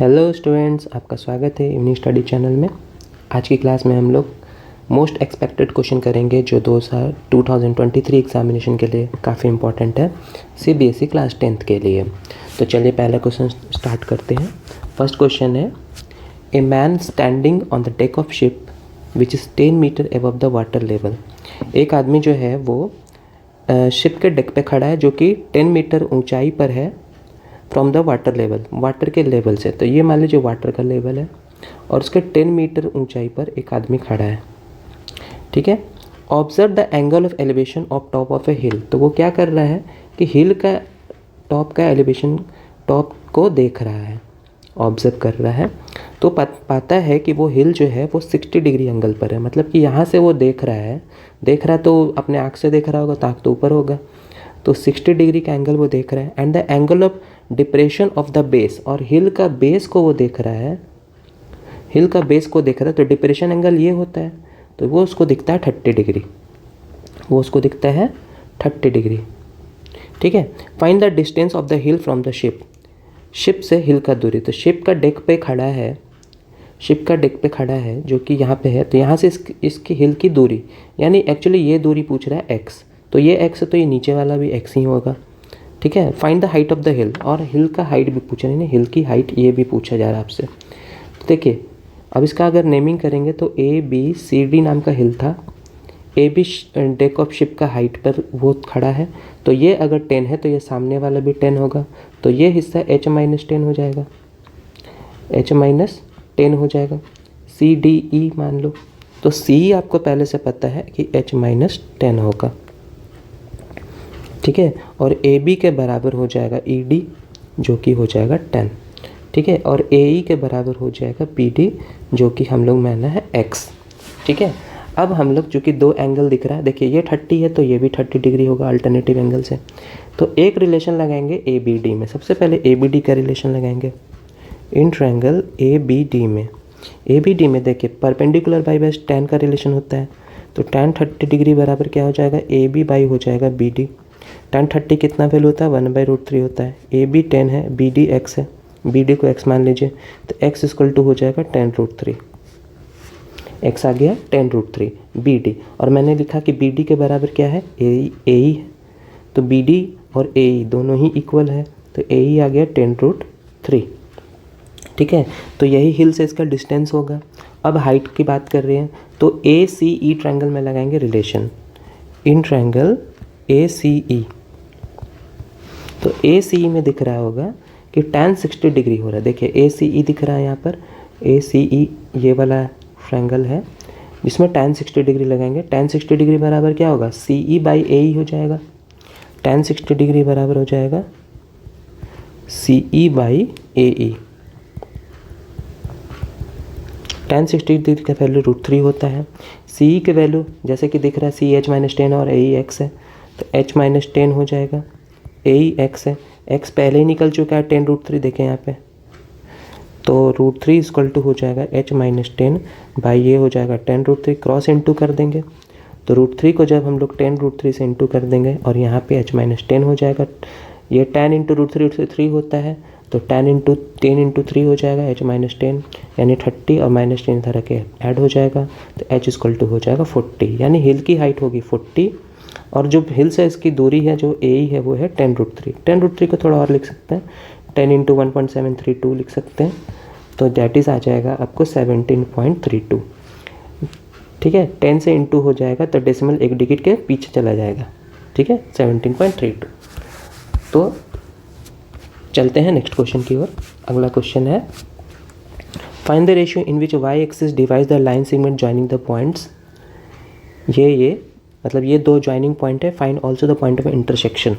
Hello students, आपका स्वागत है यूनिक स्टडी चैनल में। आज की क्लास में हम लोग मोस्ट एक्सपेक्टेड क्वेश्चन करेंगे जो 2023 एग्जामिनेशन के लिए काफ़ी इंपॉर्टेंट है, सीबीएसई क्लास 10th के लिए। तो चलिए पहला क्वेश्चन स्टार्ट करते हैं। फर्स्ट क्वेश्चन है, a man standing on the deck of ship which is 10 metre above the water level. एक आदमी जो है वो शिप के डेक पे खड़ा है जो कि 10 मीटर ऊंचाई पर है from the water level, water के लेवल से। तो ये मान लीजिए वाटर का लेवल है और उसके 10 मीटर ऊंचाई पर एक आदमी खड़ा है, ठीक है। Observe the angle of elevation of top of a hill. तो वो क्या कर रहा है कि हिल का टॉप का एलिवेशन, टॉप को देख रहा है, ऑब्जर्व कर रहा है। तो पाता है कि वो हिल जो है वो 60 डिग्री एंगल पर है, मतलब कि यहाँ से वो देख रहा है तो अपने आँख से देख रहा होगा तो आँख तो ऊपर होगा, तो 60 डिग्री का एंगल वो देख रहा है। And the angle of depression of the base, और हिल का बेस को वो देख रहा है, हिल का बेस को देख रहा है। तो डिप्रेशन एंगल ये होता है, तो वो उसको दिखता है 30 डिग्री, वो उसको दिखता है 30 डिग्री, ठीक है। Find the distance of the hill from the ship, ship से हिल का दूरी। तो शिप का डेक पे खड़ा है, शिप का डेक पे खड़ा है जो कि यहाँ पे है, तो यहाँ से इसकी हिल की दूरी, यानी एक्चुअली ये दूरी पूछ रहा है x, तो ये x है तो ये नीचे वाला भी x ही होगा, ठीक है। Find the height of the हिल, और हिल का हाइट भी पूछा, नहीं हिल की हाइट ये भी पूछा जा रहा है आपसे। तो देखिए अब इसका अगर नेमिंग करेंगे तो ABCD नाम का हिल था, AB डेक ऑफ शिप का हाइट पर वो खड़ा है, तो ये अगर 10 है तो ये सामने वाला भी 10 होगा, तो ये हिस्सा H-10 हो जाएगा, H-10 हो जाएगा। CDE मान लो, तो C आपको पहले से पता है कि H-10 होगा, ठीक है। और AB के बराबर हो जाएगा ED जो कि हो जाएगा 10, ठीक है। और AE के बराबर हो जाएगा BD जो कि हम लोग माना है X, ठीक है। अब हम लोग जो कि दो एंगल दिख रहा है, देखिए ये 30 है तो ये भी 30 डिग्री होगा अल्टरनेटिव एंगल से। तो एक रिलेशन लगाएंगे ABD में, सबसे पहले ABD का रिलेशन लगाएंगे इन ट्रायंगल ABD में। ABD में देखिए परपेंडिकुलर बाई बेस tan का रिलेशन होता है, तो tan 30 डिग्री बराबर क्या हो जाएगा, AB बाई हो जाएगा BD। tan 30 कितना वैल्यू होता है, 1/√3 होता है। AB 10 है, BD X है, BD को X मान लीजिए, तो X इक्वल टू हो जाएगा 10√3, X आ गया 10√3 BD। और मैंने लिखा कि BD के बराबर क्या है, AE है, तो BD और AE दोनों ही इक्वल है, तो AE आ गया 10√3, ठीक है। तो यही हिल से इसका डिस्टेंस होगा। अब हाइट की बात कर रहे हैं तो ACE ट्रायंगल में लगाएंगे रिलेशन इन ट्रायंगल ACE। तो ACE में दिख रहा होगा कि tan 60 डिग्री हो रहा है, देखिए ACE दिख रहा है यहाँ पर, ACE ये वाला ट्रायंगल है जिसमें tan 60 डिग्री लगाएंगे। tan 60 डिग्री बराबर क्या होगा, CE बाई AE हो जाएगा, tan 60 डिग्री बराबर हो जाएगा CE by AE। tan 60 degree का वैल्यू √3 होता है। CE के वैल्यू जैसे कि दिख रहा है CH-10 और AE X है, तो H-10 हो जाएगा, AE X है, X पहले ही निकल चुका है 10√3, देखें यहाँ पे, तो √3 इक्वल टू हो जाएगा H-10 बाई ये हो जाएगा 10√3, क्रॉस इंटू कर देंगे, तो √3 को जब हम लोग 10√3 से इंटू कर देंगे और यहाँ पे H-10 हो जाएगा, ये 10 इंटू √3 होता है, तो 10 इंटू 3 हो जाएगा H-10, यानी 30 और -10 इधर के ऐड हो जाएगा, तो H इक्वल टू हो जाएगा 40, यानी हिल की हाइट होगी 40, और जो हिल से इसकी दूरी है जो AE है वो है 10√3। 10√3 को थोड़ा और लिख सकते हैं, 10 इंटू 1.732 लिख सकते हैं, तो डैट इज़ आ जाएगा आपको 17.32, ठीक है। 10 से इंटू हो जाएगा तो डेसिमल एक डिजिट के पीछे चला जाएगा, ठीक है, 17.32। तो चलते हैं नेक्स्ट क्वेश्चन की ओर। अगला क्वेश्चन है, find the ratio in which y axis divides the line segment joining the points. ये मतलब ये दो जॉइनिंग पॉइंट है, find also the point of intersection,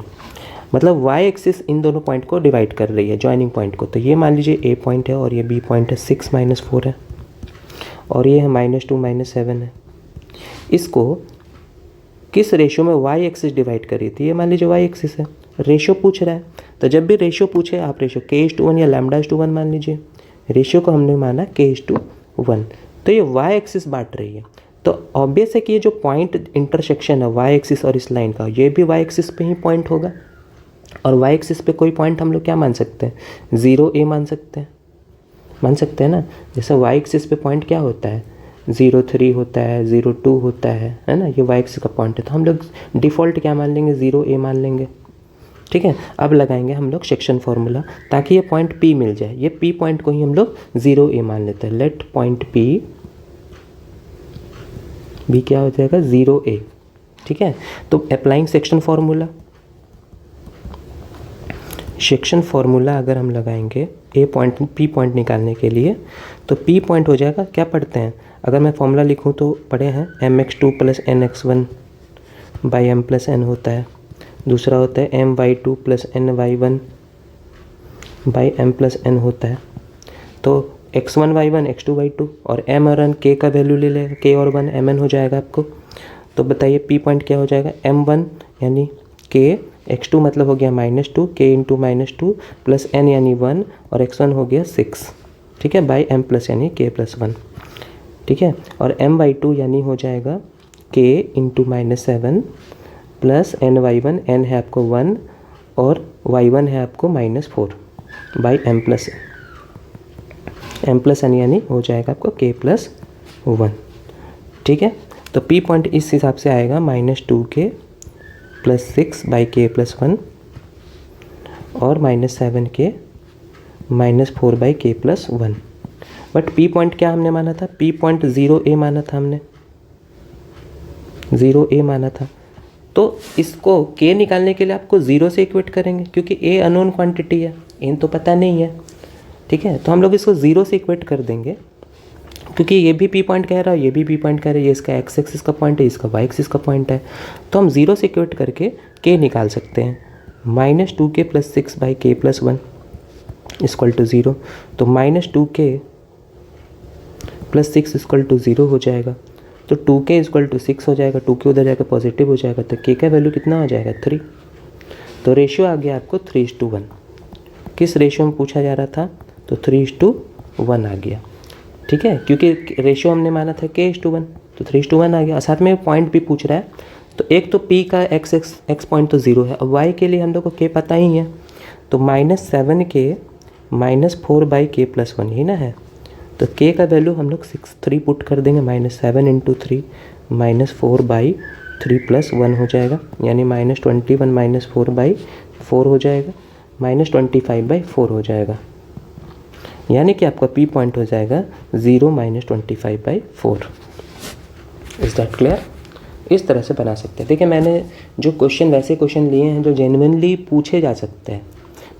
मतलब y एक्सिस इन दोनों पॉइंट को डिवाइड कर रही है, जॉइनिंग पॉइंट को। तो ये मान लीजिए A पॉइंट है और ये B पॉइंट है, 6 - 4 है, और ये है -2 - 7 है। इसको किस रेशियो में y एक्सिस डिवाइड कर रही थी, ये मान लीजिए y एक्सिस है, रेशियो पूछ रहा है, तो जब भी रेशियो पूछे आप रेशियो k/1 या λ/1 मान लीजिए, रेशियो को हमने माना k/1, तो ये y एक्सिस बांट रही है, तो ऑब्वियस है कि ये जो पॉइंट इंटरसेक्शन है y एक्सिस और इस लाइन का, ये भी y एक्सिस पे ही पॉइंट होगा, और y एक्सिस पे कोई पॉइंट हम लोग क्या मान सकते हैं, 0A मान सकते हैं, मान सकते हैं ना। जैसे वाई एक्सिस पे पॉइंट क्या होता है, 0, 3 होता है, 0, 2 होता है ना, ये वाई एक्सिस का पॉइंट है। तो हम लोग डिफ़ॉल्ट क्या मान लेंगे, 0a मान लेंगे। ठीक है, अब लगाएंगे हम लोग सेक्शन फार्मूला ताकि ये पॉइंट P मिल जाए। ये P पॉइंट को ही हम लोग 0a मान लेते हैं। लेट पॉइंट P भी क्या हो जाएगा, 0a। ठीक है, तो applying section formula, section formula अगर हम लगाएंगे A पॉइंट P पॉइंट निकालने के लिए, तो P पॉइंट हो जाएगा, क्या पढ़ते हैं, अगर मैं फार्मूला लिखूं तो पढ़े हैं mx2 + nx1 by m + n होता है। दूसरा होता है my2 + ny1 by m + n होता है। तो x1 y1 x2 y2 और m और n k का वैल्यू ले लेगा, k और 1 mn हो जाएगा आपको। तो बताइए P पॉइंट क्या हो जाएगा, m1 यानी k, x2 मतलब हो गया -2, k इंटू -2 प्लस n यानी 1 और x1 हो गया 6। ठीक है, बाई m प्लस यानी k + 1। ठीक है, और my2 यानी हो जाएगा k into -7 plus ny1, n है आपको 1 और y1 है आपको -4 बाई m प्लस n यानी हो जाएगा आपको k + 1। ठीक है, तो P पॉइंट इस हिसाब से आएगा -2k + 6 बाई k + 1 और -7k -4 by k + 1। But P point क्या हमने माना था, P पॉइंट 0a माना था हमने, 0a माना था। तो इसको k निकालने के लिए आपको 0 से इक्वेट करेंगे क्योंकि a अननोन क्वांटिटी है, n तो पता नहीं है। ठीक है, तो हम लोग इसको 0 से इक्वेट कर देंगे क्योंकि ये भी P पॉइंट कह रहा है, ये भी P पॉइंट कह रहा है, ये इसका x एक्सिस का पॉइंट है, इसका y एक्सिस का पॉइंट है। तो हम 0 से इक्वेट करके k निकाल सकते हैं। -2k + 6 by k + 1 = 0। तो -2k + 6 = 0 हो जाएगा। तो 2k = 6 हो जाएगा, 2k उधर जाकर पॉजिटिव हो जाएगा, तो k का वैल्यू कितना हो जाएगा, 3। तो रेशियो आ गया आपको 3:1। किस रेशियो में पूछा जा रहा था, तो 3:1 आ गया। ठीक है, क्योंकि रेशियो हमने माना था k:1, तो 3:1 आ गया। और साथ में पॉइंट भी पूछ रहा है, तो एक तो P का x पॉइंट तो 0 है, और y के लिए हम लोग को k पता ही है, तो -7k -4 बाई k + 1 ही ना है। तो k का वैल्यू हम लोग 3 पुट कर देंगे, -7 × 3 -4 बाई 3 + 1 हो जाएगा, यानी -21 -4 बाई 4 हो जाएगा, -25/4 हो जाएगा। यानी कि आपका P पॉइंट हो जाएगा 0 -25/4। Is that clear? इस तरह से बना सकते हैं। देखिए, मैंने जो क्वेश्चन वैसे क्वेश्चन लिए हैं जो जेन्युइनली पूछे जा सकते हैं।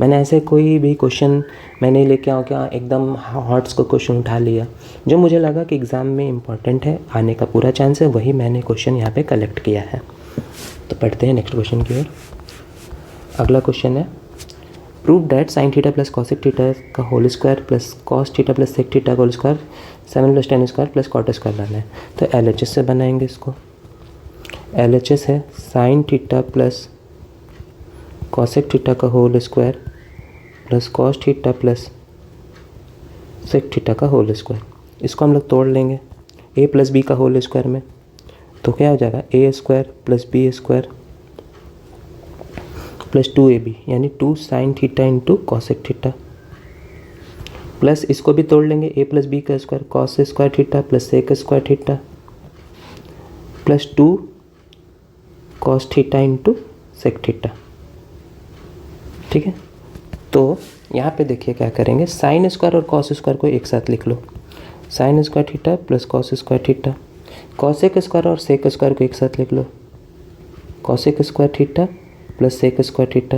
मैंने ऐसे कोई भी क्वेश्चन मैंने लेके आओ क्या एकदम हॉट्स को क्वेश्चन उठा लिया, जो मुझे लगा कि एग्ज़ाम में इम्पॉर्टेंट है, आने का पूरा चांस है, वही मैंने क्वेश्चन यहाँ पे कलेक्ट किया है। तो पढ़ते हैं नेक्स्ट क्वेश्चन की ओर। अगला क्वेश्चन है, prove that sin theta + cosec theta का whole square plus cos theta + sec theta का whole square 7 + tan square plus cot square लाना है। तो LHS से बनाएंगे इसको। LHS है sin थीटा + cosec थीटा का whole square plus cos theta + sec theta का होल स्क्वायर। इसको हम लोग तोड़ लेंगे a + b का होल स्क्वायर में, तो क्या हो जाएगा a² + b² प्लस 2ab यानी 2 sin theta × cosec theta, plus इसको भी तोड़ लेंगे a + b का square cos² theta plus sec² theta plus 2 cos theta × sec theta. ठीक है, तो यहाँ पे देखिए क्या करेंगे, साइन स्क्वायर और cos स्क्वायर को एक साथ लिख लो, sin square theta plus cos square theta, cosec square और sec स्क्वायर को एक साथ लिख लो, cosec square theta plus sec square theta.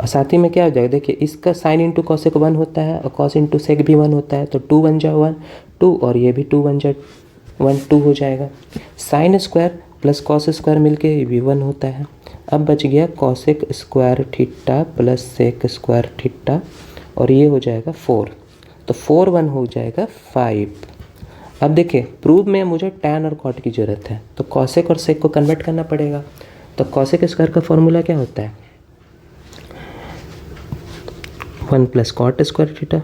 और साथ ही में क्या हो जाएगा, देखिए इसका sin × cosec 1 होता है और cos × sec भी 1 होता है, तो 2 बन जाए 1 2 और ये भी 2 बन जाए 1 2 हो जाएगा। Sine square plus cos square मिलके ये भी 1 होता है। अब बच गया cosec square theta plus sec square theta और ये हो जाएगा 4, तो 4 1 हो जाएगा 5। अब देखिए प्रूव में मुझे tan और cot की ज़रूरत है, तो cosec और sec को कन्वर्ट करना पड़ेगा। तो cosec स्क्वायर का फॉर्मूला क्या होता है, 1 + cot square theta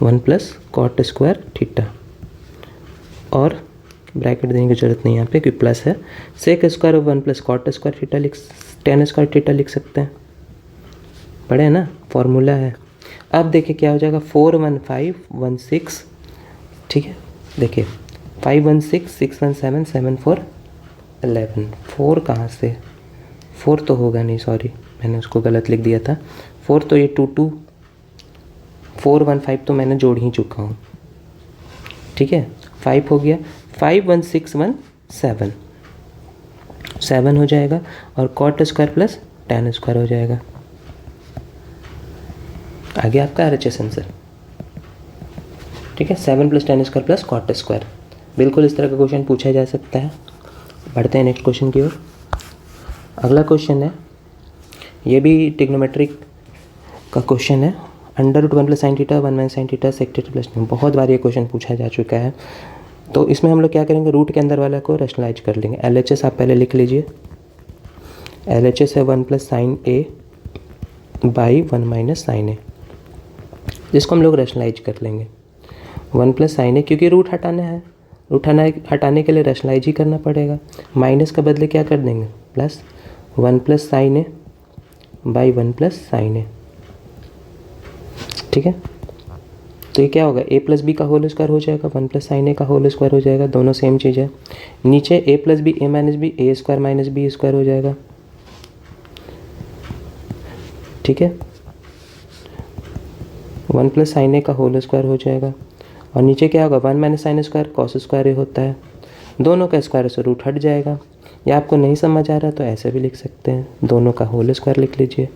1 + cot square theta, और ब्रैकेट देने की जरूरत नहीं यहाँ पे क्योंकि प्लस है, sec square 1 + cot square theta tan square theta लिख सकते हैं, पढ़े हैं ना, फॉर्मूला है। अब देखिए क्या हो जाएगा 41516, ठीक है। देखिए 516 617 7 4 11, 4 कहाँ से, 4 तो होगा नहीं, सॉरी मैंने उसको गलत लिख दिया था। 4 तो ये 22 415 तो मैंने जोड़ ही चुका हूँ, ठीक है। 5 हो गया, 51617 7 हो जाएगा और cot square plus tan square हो जाएगा। आगे आपका RHS आंसर, ठीक है। 7 + tan square plus cot square, बिल्कुल इस तरह का क्वेश्चन पूछा जा सकता है। बढ़ते हैं नेक्स्ट क्वेश्चन की ओर। अगला क्वेश्चन है, ये भी ट्रिग्नोमेट्रिक का क्वेश्चन है। √1 + sin theta 1 - sin theta sec theta plus, बहुत बार ये क्वेश्चन पूछा जा चुका है। तो इसमें हम लोग क्या करेंगे, रूट के अंदर वाला को रैशनलाइज कर लेंगे। LHS आप पहले लिख लीजिए। LHS है 1 + sin A / 1 - sin A, जिसको हम लोग रैशनलाइज कर लेंगे। 1 + sin A, क्योंकि रूट हटाना है, रूट हटाने के लिए रैशनलाइज ही करना पड़ेगा। माइनस का बदले क्या कर देंगे, plus 1 + sin A / 1 + sin A, ठीक है। तो ये क्या होगा, A + B का होल स्क्वायर हो जाएगा, 1 + sin A का होल स्क्वायर हो जाएगा, दोनों सेम चीज़ है। नीचे A + B A - B A² - B square हो जाएगा, ठीक है। 1 + sin A का होल स्क्वायर हो जाएगा और नीचे क्या होगा, 1 - sin स्क्वायर cos स्क्वायर होता है, दोनों का स्क्वायर से रूट हट जाएगा। या आपको नहीं समझ आ रहा तो ऐसे भी लिख सकते हैं, दोनों का होल स्क्वायर लिख लीजिए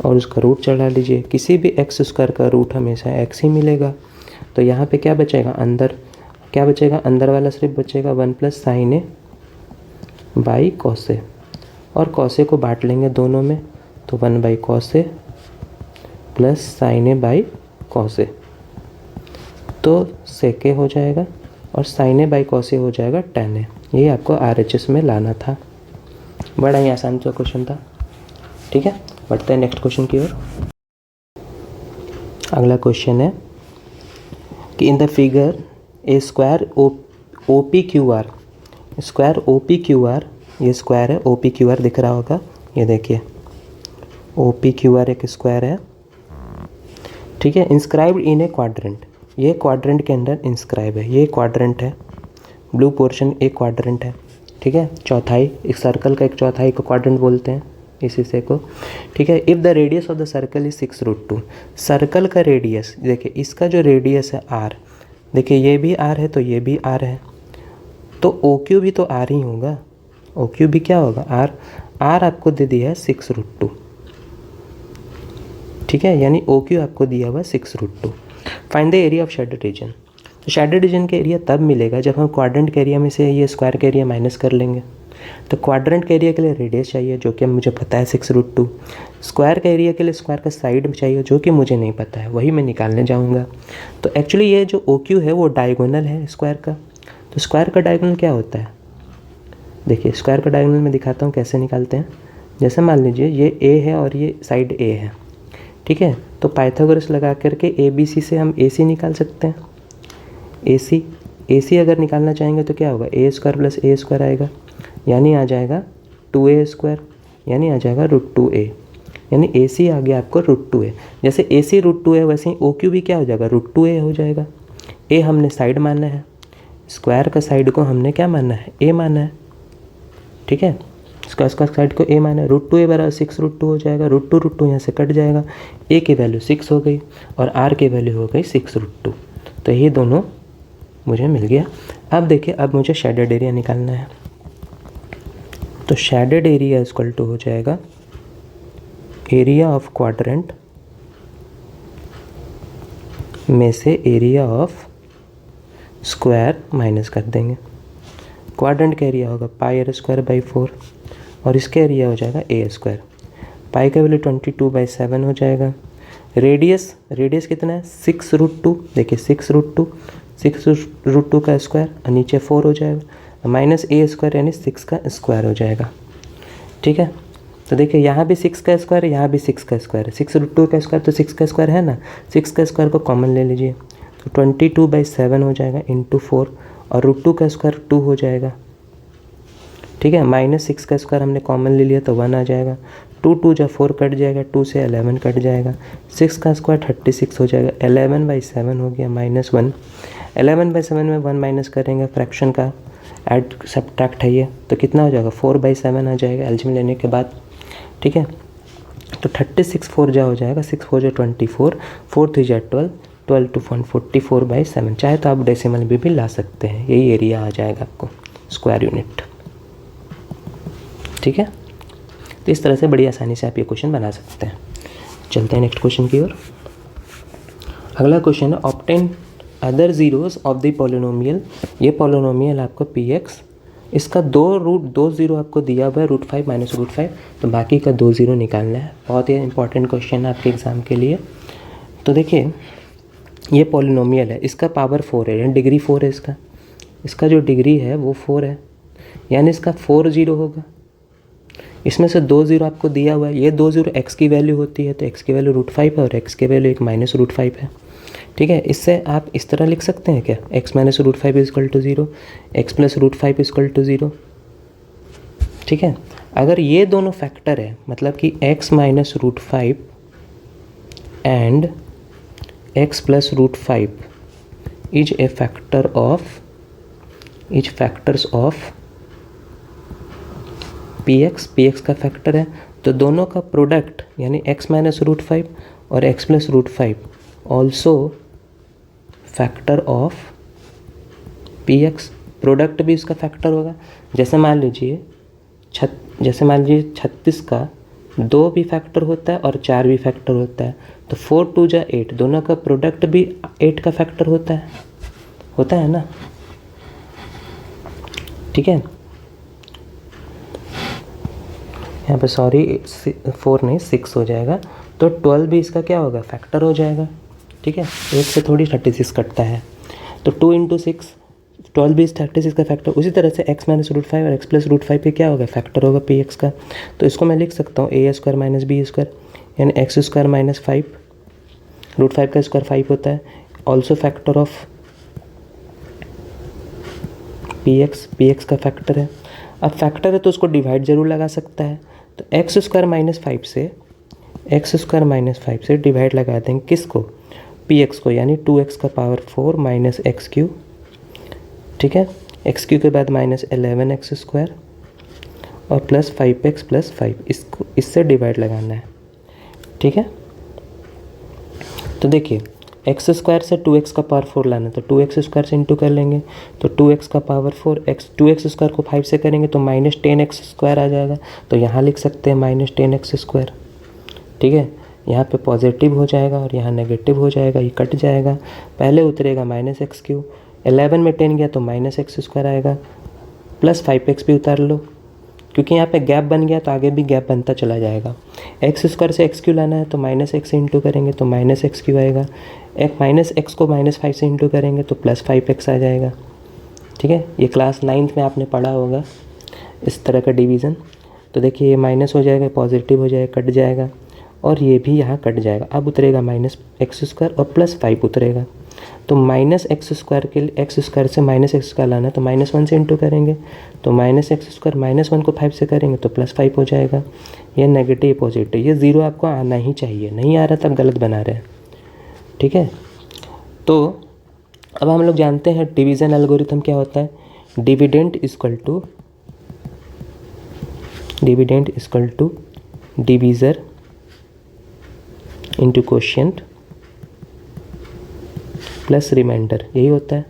और उसका रूट चढ़ा लीजिए। किसी भी x स्क्वायर का रूट हमेशा x ही मिलेगा। तो यहाँ पे क्या बचेगा, अंदर क्या बचेगा, अंदर वाला सिर्फ बचेगा 1 + sin A / cos A, और cos A को बांट लेंगे दोनों में, तो 1 / cos A + sin A / cos A, तो sec A हो जाएगा और sin A / cos A हो जाएगा tan A। ये आपको RHS में लाना था, बड़ा ही आसान सा क्वेश्चन था, ठीक है। बढ़ते हैं नेक्स्ट क्वेश्चन की ओर। अगला क्वेश्चन है कि in the figure A square OPQR, square OPQR, ये स्क्वायर है OPQR दिख रहा होगा, ये देखिए OPQR एक स्क्वायर है, ठीक है। इंस्क्राइब्ड इन ए क्वाड्रेंट, ये क्वाड्रेंट के अंदर इंस्क्राइब है, ये क्वाड्रेंट है, ब्लू पोर्शन एक क्वाड्रेंट है, ठीक है। चौथाई, एक सर्कल का एक चौथाई को क्वाड्रेंट बोलते हैं, इस हिस्से को, ठीक है। If the radius of the circle is 6√2, circle का रेडियस, देखिए इसका जो रेडियस है R, देखिए ये भी R है तो ये भी R है, तो OQ भी तो R ही होगा, OQ भी क्या होगा, R आपको दे दिया है 6√2, ठीक है, यानी OQ आपको दिया हुआ 6√2। Find the area of shaded region, तो शेडेड रीजन का एरिया तब मिलेगा जब हम क्वाड्रेंट के एरिया में से ये स्क्वायर का एरिया माइनस कर लेंगे। तो क्वाड्रेंट के एरिया के लिए रेडियस चाहिए जो कि मुझे पता है 6√2, स्क्वायर का एरिया के लिए स्क्वायर का साइड चाहिए जो कि मुझे नहीं पता है, वही मैं निकालने जाऊंगा। तो एक्चुअली ये जो OQ है वो डायगोनल है स्क्वायर का, तो स्क्वायर का डायगोनल क्या होता है, देखिए स्क्वायर का डायगोनल मैं दिखाता हूँ कैसे निकालते हैं। जैसे मान लीजिए ये A है और ये साइड A है, ठीक है, तो पाइथागोरस लगा करके ABC से हम AC निकाल सकते हैं। AC अगर निकालना चाहेंगे तो क्या होगा, A² + A² आएगा, यानी आ जाएगा 2A², यानी आ जाएगा √2A, यानी AC आ गया आपको √2A। जैसे AC √2A वैसे ही OQ भी क्या हो जाएगा, √2A हो जाएगा। A हमने साइड माना है, स्क्वायर का साइड को हमने क्या माना है, A माना है, ठीक है, स्क्वायर का साइड को A माना है। √2A बराबर 6√2 हो जाएगा, √2 यहाँ से कट जाएगा, A की वैल्यू 6 हो गई और R की वैल्यू हो गई 6√2, तो ये दोनों मुझे मिल गया। अब देखिए, अब मुझे शेडेड एरिया निकालना है, तो शेडेड एरिया इक्वल टू हो जाएगा एरिया ऑफ क्वाड्रेंट में से एरिया ऑफ स्क्वायर माइनस कर देंगे। क्वाड्रेंट का एरिया होगा πr² / 4 और इसका एरिया हो जाएगा A²। पाई का वैल्यू 22/7 हो जाएगा। रेडियस कितना है, 6√2, देखिए 6√2 का स्क्वायर और नीचे 4 हो जाएगा, माइनस A² यानी 6 का स्क्वायर हो जाएगा, ठीक है। तो देखिए यहाँ भी 6 का स्क्वायर है, यहाँ भी 6 का स्क्वायर है, 6√2 का स्क्वायर तो 6 का स्क्वायर है ना, 6 का स्क्वायर को कॉमन ले लीजिए, तो 22/7 हो जाएगा इंटू 4 और √2 का स्क्वायर 2 हो जाएगा, ठीक है। -6 का स्क्वायर हमने कॉमन ले लिया तो 1 आ जाएगा, 2 2 जा 4 कट जाएगा, 2 से 11 कट जाएगा, 6 का स्क्वायर 36 हो जाएगा, 11/7 हो गया -1। 11/7 में 1 माइनस करेंगे, फ्रैक्शन का ऐड सब्ट्रैक्ट है ये, तो कितना हो जाएगा 4/7 आ जाएगा एलसीएम लेने के बाद। ठीक है, तो 36 4 जा हो जाएगा, 6 4 जा 24, 4 3 जा 12, 12 to 1 44/7। चाहे तो आप डेसिमल भी ला सकते हैं, यही एरिया आ जाएगा आपको स्क्वायर यूनिट। ठीक है, तो इस तरह से बड़ी आसानी से आप ये क्वेश्चन बना सकते हैं। चलते हैं नेक्स्ट क्वेश्चन की ओर। अगला क्वेश्चन है obtain other zeros of the polynomial. ये पॉलिनोमियल आपको px, इसका 2 ज़ीरो आपको दिया हुआ है √5 -√5, तो बाकी का 2 ज़ीरो निकालना है। बहुत ही इंपॉर्टेंट क्वेश्चन है आपके एग्ज़ाम के लिए। तो देखिए ये पॉलिनोमियल है, इसका पावर 4 है, यानी डिग्री 4 है इसका जो डिग्री है वो 4 है, यानी इसका 4 ज़ीरो होगा। इसमें से 2 ज़ीरो आपको दिया हुआ है, ये 2 ज़ीरो x की वैल्यू होती है, तो x की वैल्यू √5 है और x की वैल्यू एक -√5 है। ठीक है, इससे आप इस तरह लिख सकते हैं क्या, x - √5 = 0, x + √5 = 0। ठीक है, अगर ये दोनों फैक्टर है, मतलब कि x - √5 and x + √5 is a factors of px का फैक्टर है, तो दोनों का प्रोडक्ट यानी x - √5 और x + √5 also factor of px, product भी इसका फैक्टर होगा। जैसे मान लीजिए 36 का 2 भी फैक्टर होता है और 4 भी फैक्टर होता है, तो 4 2 जा 8, दोनों का प्रोडक्ट भी 8 का फैक्टर होता है ना। ठीक है, यहाँ पे सॉरी 4 नहीं 6 हो जाएगा, तो 12 भी इसका क्या होगा, फैक्टर हो जाएगा। ठीक है, 1 से थोड़ी 36 कटता है, तो 2 × 6 12 भी 36 का फैक्टर। उसी तरह से x - √5 और x + √5 पे क्या होगा, फैक्टर होगा px का। तो इसको मैं लिख सकता हूँ a² - b², यानी x² - 5, √5 का स्क्वायर 5 होता है, ऑल्सो फैक्टर ऑफ px का फैक्टर है। अब फैक्टर है तो उसको डिवाइड जरूर लगा सकता है, तो x² - 5 से डिवाइड लगा देंगे किसको, px को, यानी 2x का पावर 4 - x³। ठीक है, x³ के बाद -11x² और प्लस 5x + 5, इसको इससे डिवाइड लगाना है। ठीक है, तो देखिए x² से 2x का पावर 4 लाना, तो 2x² से इंटू कर लेंगे, तो 2x का पावर 4, 2x² को 5 से करेंगे तो -10x² आ जाएगा, तो यहाँ लिख सकते हैं -10x²। ठीक है, यहाँ पे पॉजिटिव हो जाएगा और यहाँ नेगेटिव हो जाएगा, ये कट जाएगा, पहले उतरेगा -x³, 11 में 10 गया तो -x² आएगा, प्लस 5x भी उतार लो, क्योंकि यहाँ पे गैप बन गया तो आगे भी गैप बनता चला जाएगा। x² से x³ लाना है तो -x से इंटू करेंगे तो -x³ आएगा, -x को -5 से इंटू करेंगे तो +5x आ जाएगा। ठीक है, ये क्लास 9th में आपने पढ़ा होगा इस तरह का डिवीज़न। तो देखिए ये माइनस हो जाएगा, पॉजिटिव हो जाएगा, कट जाएगा, और ये भी यहाँ कट जाएगा। अब उतरेगा -x² और +5 उतरेगा, तो -x² के लिए x² से -x² लाना है तो -1 से इंटू करेंगे तो -x² -1 को 5 से करेंगे तो +5 हो जाएगा। ये नेगेटिव पॉजिटिव, ये ज़ीरो आपको आना ही चाहिए, नहीं आ रहा तब गलत बना रहे हैं। ठीक है, तो अब हम लोग जानते हैं डिवीज़न एल्गोरिथम क्या होता है, dividend equal to divisor into quotient plus remainder, यही होता है।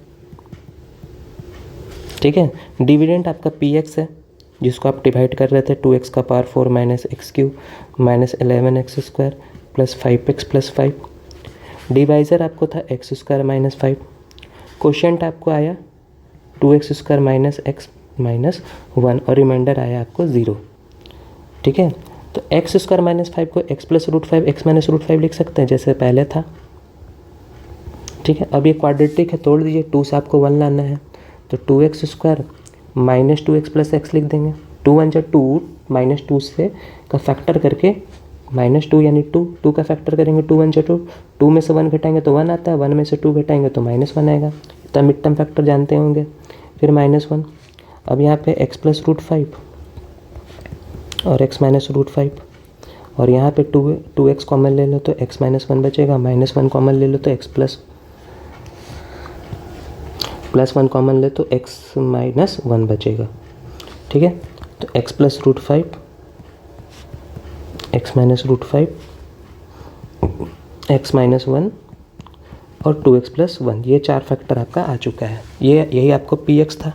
ठीक है, डिविडेंड आपका px है जिसको आप डिवाइड कर रहे थे, 2x का power 4 - x³ -11x² plus 5x + 5। Divisor आपको था x² - 5, कोशिएंट आपको आया 2x² - x - 1 और रिमाइंडर आया आपको 0। ठीक है, तो x² - 5 को x + √5 x - √5 लिख सकते हैं जैसे पहले था। ठीक है, अब ये क्वाड्रेटिक है, तोड़ दीजिए, 2 से आपको 1 लाना है तो 2x² -2x + x लिख देंगे, 2 1 = 2, -2 से का फैक्टर करके -2 यानी 2 का फैक्टर करेंगे, 2 1 = 2, 2 में से 1 घटाएंगे तो 1 आता है, 1 में से 2 घटाएंगे तो -1 आएगा। इतना मिड टर्म फैक्टर जानते होंगे। फिर -1, अब यहाँ पे x + √5 और x - √5, और यहाँ पे 2x कॉमन ले लो तो x माइनस 1 बचेगा, -1 कॉमन ले लो तो x प्लस 1 कॉमन ले तो x माइनस 1 बचेगा। ठीक है, तो x plus root 5, x minus root 5, x minus 1 और 2x प्लस 1, ये 4 फैक्टर आपका आ चुका है। यही आपको px था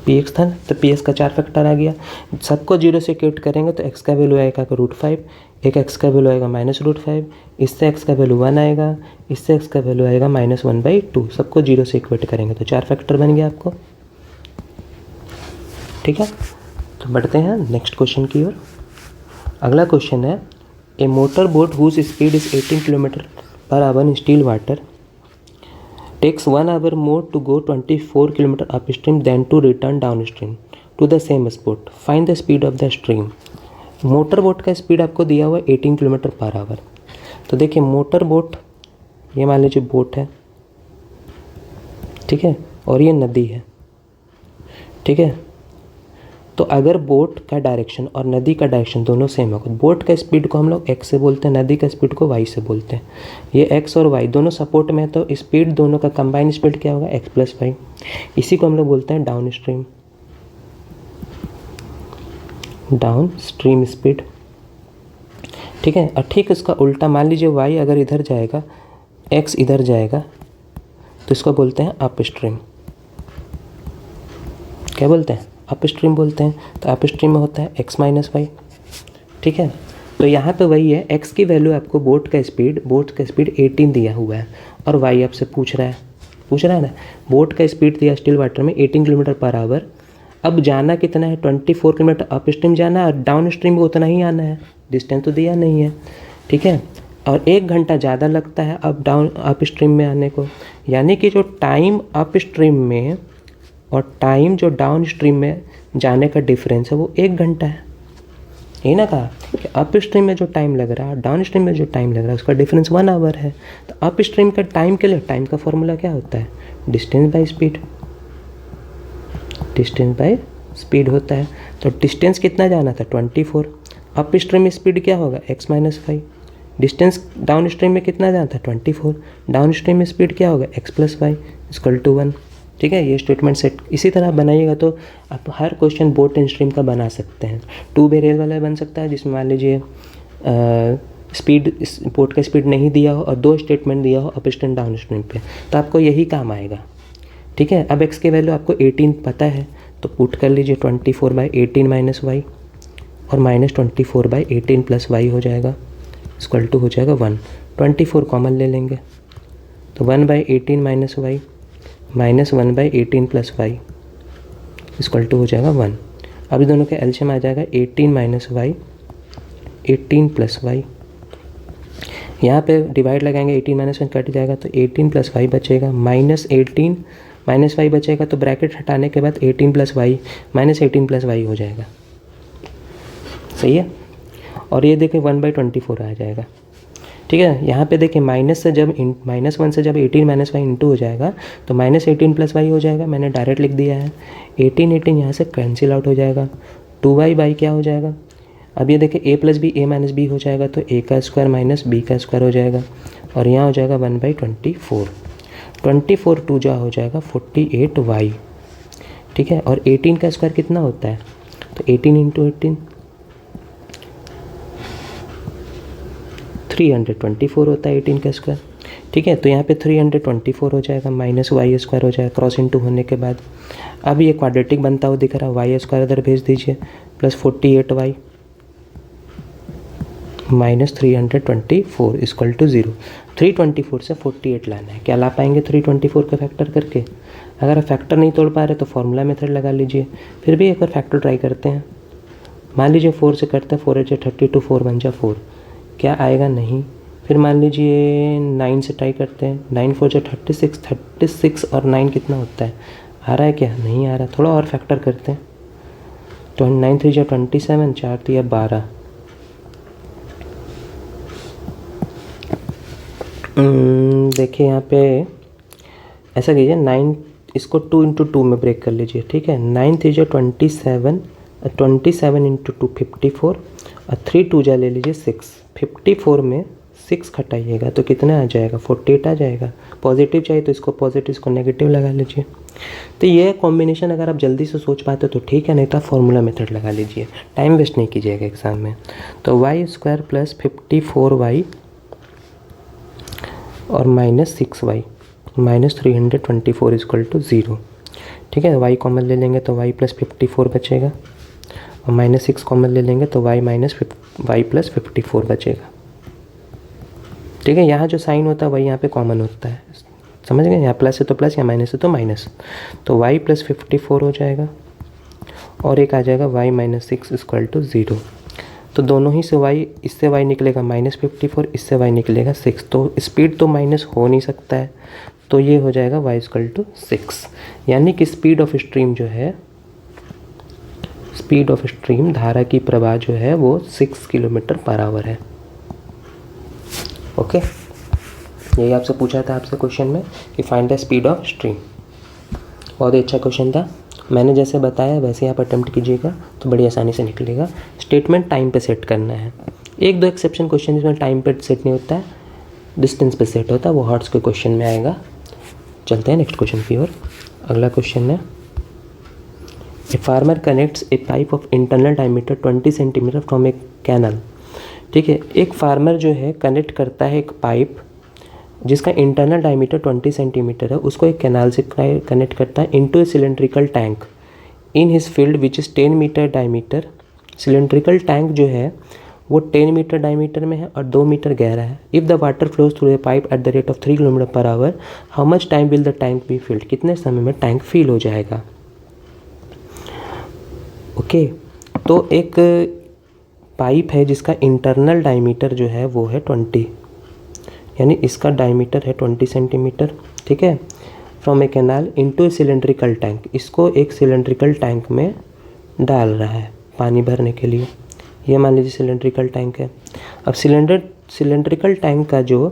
ना, तो px का 4 फैक्टर आ गया। सबको 0 से इक्वेट करेंगे तो x का वैल्यू आएगा रूट 5, एक x का वैल्यू आएगा माइनस रूट 5, इससे x का वैल्यू 1 आएगा, इससे x का वैल्यू आएगा -1/2। सबको 0 से इक्वेट करेंगे तो 4 फैक्टर बन गया आपको। ठीक है, तो बढ़ते हैं नेक्स्ट क्वेश्चन की ओर। अगला क्वेश्चन है, a motor boat whose speed is 18 km/h in still water takes 1 hour more to go 24 km upstream than to return downstream to the same spot. Find the speed of the stream. Motor boat का speed आपको दिया हुआ है 18 km/h। तो देखिए motor boat, ये मान लीजिए बोट है, ठीक है, और ये नदी है। ठीक है, तो अगर बोट का डायरेक्शन और नदी का डायरेक्शन दोनों सेम होगा, बोट का स्पीड को हम लोग x से बोलते हैं, नदी का स्पीड को y से बोलते हैं। ये x और y दोनों सपोर्ट में है, तो स्पीड दोनों का कंबाइंड स्पीड क्या होगा, x प्लस वाई। इसी को हम लोग बोलते हैं डाउन स्ट्रीम स्पीड। ठीक है, और ठीक उसका उल्टा मान लीजिए y अगर इधर जाएगा, x इधर जाएगा, तो इसको बोलते हैं अप स्ट्रीम। क्या बोलते हैं, अप स्ट्रीम बोलते हैं। तो अप स्ट्रीम में होता है x माइनस वाई। ठीक है, तो यहाँ पे वही है, x की वैल्यू आपको बोट का स्पीड 18 दिया हुआ है, और y आपसे पूछ रहा है ना, बोट का स्पीड दिया स्टिल वाटर में 18 km/h। अब जाना कितना है, 24 किलोमीटर अप स्ट्रीम जाना है, और डाउन स्ट्रीम को उतना ही आना है, डिस्टेंस तो दिया नहीं है। ठीक है, और 1 घंटा ज़्यादा लगता है अप स्ट्रीम में आने को, यानी कि जो टाइम अप स्ट्रीम में और टाइम जो डाउन स्ट्रीम में जाने का डिफरेंस है वो 1 घंटा है। यही ना कहा कि अप स्ट्रीम में जो टाइम लग रहा है, डाउन स्ट्रीम में जो टाइम लग रहा है, उसका डिफरेंस 1 आवर है। तो अप स्ट्रीम का टाइम के लिए टाइम का फॉर्मूला क्या होता है, डिस्टेंस बाय स्पीड होता है। तो डिस्टेंस कितना जाना था, 24। अप स्ट्रीम में स्पीड क्या होगा, x minus 5। Distance down stream में कितना जाना था, 24। डाउन स्ट्रीम में स्पीड क्या होगा, x प्लस 5 = 1। ठीक है, ये स्टेटमेंट सेट इसी तरह बनाइएगा तो आप हर क्वेश्चन बोट एंड स्ट्रीम का बना सकते हैं। 2 वेरिएबल वाला बन सकता है, जिसमें मान लीजिए स्पीड, बोट का स्पीड नहीं दिया हो और 2 स्टेटमेंट दिया हो अप स्ट्रीम डाउन स्ट्रीम पे, तो आपको यही काम आएगा। ठीक है, अब x की वैल्यू आपको 18 पता है, तो पुट कर लीजिए 24/18 माइनस वाई, और -24/18 प्लस वाई हो जाएगा, = हो जाएगा 1। 24 कॉमन ले लेंगे, तो 1/18 माइनस वाई -1/18 प्लस वाई = हो जाएगा 1। अब दोनों के एलसीएम आ जाएगा 18 माइनस वाई, 18 प्लस वाई। यहाँ पे डिवाइड लगाएंगे, 18 माइनस 1 कट जाएगा, तो 18 प्लस वाई बचेगा, -18 माइनस वाई बचेगा, तो ब्रैकेट हटाने के बाद 18 प्लस वाई -18 प्लस वाई हो जाएगा। सही है, और ये देखिए 1/24 आ जाएगा। ठीक है, यहाँ पे देखिए -1 से जब 18 माइनस वाई इंटू हो जाएगा तो -18 प्लस वाई हो जाएगा। मैंने डायरेक्ट लिख दिया है, 18 यहाँ से कैंसिल आउट हो जाएगा, 2y क्या हो जाएगा। अब ये देखिए a plus b a minus b हो जाएगा, तो a का स्क्वायर माइनस b का स्क्वायर हो जाएगा, और यहाँ हो जाएगा 1/24। 24 2 जा हो जाएगा 48y। ठीक है, और 18 का स्क्वायर कितना होता है, तो 18 × 18 324 होता है 18 का स्क्वायर। ठीक है, तो यहाँ पे 324 हो जाएगा, -y स्क्वायर हो जाएगा क्रॉस इंटू होने के बाद। अब ये क्वाड्रेटिक बनता हुआ दिख रहा है, y स्क्वायर इधर भेज दीजिए, प्लस 48y -324 = 0। 324 से 48 लाना है, क्या ला पाएंगे 324 का फैक्टर करके। अगर आप फैक्टर नहीं तोड़ पा रहे तो फॉर्मूला मेथड लगा लीजिए। फिर भी एक बार फैक्टर ट्राई करते हैं, मान लीजिए 4 से करते हैं, 4 × 32 4 × 1 4, क्या आएगा नहीं। फिर मान लीजिए 9 से ट्राई करते हैं, 9 × 4 = 36 और 9 कितना होता है, आ रहा है क्या, नहीं आ रहा। थोड़ा और फैक्टर करते हैं, 9 × 3 = 27, 4 × 3 = 12। देखिए यहाँ पे ऐसा कीजिए, 9 इसको 2 × 2 में ब्रेक कर लीजिए। ठीक है, 9 × 3 = 27, 27 इंटू 2 54 और 3 2 जा ले लीजिए 6। 54 में 6 घटाइएगा तो कितना आ जाएगा 48 आ जाएगा। पॉजिटिव चाहिए तो इसको पॉजिटिव, इसको नेगेटिव लगा लीजिए। तो ये कॉम्बिनेशन अगर आप जल्दी से सोच पाते तो ठीक है, नहीं तो फॉर्मूला मेथड लगा लीजिए, टाइम वेस्ट नहीं कीजिएगा एग्जाम में। तो y² प्लस 54y और minus 6y minus 324 equal to 0। ठीक है, y कॉमन ले लेंगे तो y प्लस 54 बचेगा और माइनस 6 कॉमन ले लेंगे तो y प्लस 54 बचेगा। ठीक है, यहाँ जो साइन होता है वही यहाँ पे कॉमन होता है, समझ गए। यहाँ प्लस है तो प्लस, या माइनस है तो माइनस। तो y प्लस 54 हो जाएगा और एक आ जाएगा y माइनस 6 इक्वल टू 0। तो दोनों ही से y, इससे y निकलेगा माइनस 54, इससे y निकलेगा 6। तो स्पीड तो माइनस हो नहीं सकता है, तो ये हो जाएगा y इक्वल टू 6। यानी कि स्पीड ऑफ स्ट्रीम जो है, स्पीड ऑफ स्ट्रीम धारा की प्रवाह जो है वो 6 किलोमीटर पर आवर है। ओके, यही आपसे पूछा था आपसे क्वेश्चन में कि find the speed of stream. बहुत ही अच्छा क्वेश्चन था, मैंने जैसे बताया वैसे आप अटेम्प्ट कीजिएगा तो बड़ी आसानी से निकलेगा। स्टेटमेंट टाइम पे सेट करना है। एक दो एक्सेप्शन क्वेश्चन जिसमें टाइम पे सेट नहीं होता है, डिस्टेंस पे सेट होता है, वो हॉर्ट्स के क्वेश्चन में आएगा। चलते हैं नेक्स्ट क्वेश्चन की ओर। अगला क्वेश्चन है, a farmer connects a pipe of internal diameter 20 centimetre from a canal. ठीक है, एक फार्मर जो है कनेक्ट करता है एक पाइप जिसका इंटरनल डायमीटर 20 सेंटीमीटर है, उसको एक कैनाल से कनेक्ट करता है into a cylindrical tank in his field which is 10 metre diameter. Cylindrical tank जो है वो 10 मीटर डायमीटर में है और 2 मीटर गहरा है। If the water flows through a pipe at the rate of 3 kilometre per hour, how much time will the tank be filled. कितने समय में टैंक फिल हो जाएगा। ओके, तो एक पाइप है जिसका इंटरनल डायमीटर जो है वो है 20, यानी इसका डायमीटर है 20 सेंटीमीटर। ठीक है, from A canal into a cylindrical tank, इसको एक सिलेंड्रिकल टैंक में डाल रहा है पानी भरने के लिए। ये मान लीजिए सिलेंड्रिकल टैंक है। अब सिलेंड्रिकल टैंक का जो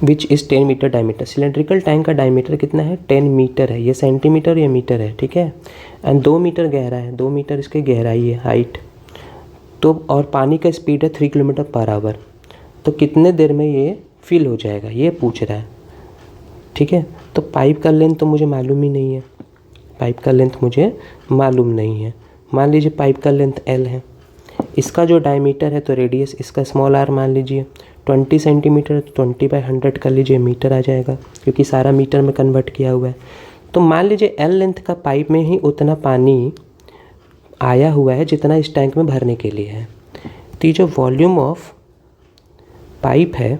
which is 10 metre diameter, cylindrical tank का डायमीटर कितना है 10 मीटर है। ये सेंटीमीटर या मीटर है, ठीक है। एंड 2 मीटर गहरा है, 2 मीटर इसकी गहराई है, हाइट। तो और पानी का स्पीड है 3 किलोमीटर पर आवर। तो कितने देर में ये फिल हो जाएगा ये पूछ रहा है। ठीक है, तो पाइप का लेंथ तो मुझे मालूम ही नहीं है, पाइप का लेंथ मुझे मालूम नहीं है। मान लीजिए पाइप का लेंथ L है, इसका जो डायमीटर है तो रेडियस इसका स्मॉल r मान लीजिए 20 सेंटीमीटर, तो 20/100 कर लीजिए, मीटर आ जाएगा क्योंकि सारा मीटर में कन्वर्ट किया हुआ है। तो मान लीजिए L लेंथ का पाइप में ही उतना पानी आया हुआ है जितना इस टैंक में भरने के लिए है। तो जो वॉल्यूम ऑफ पाइप है,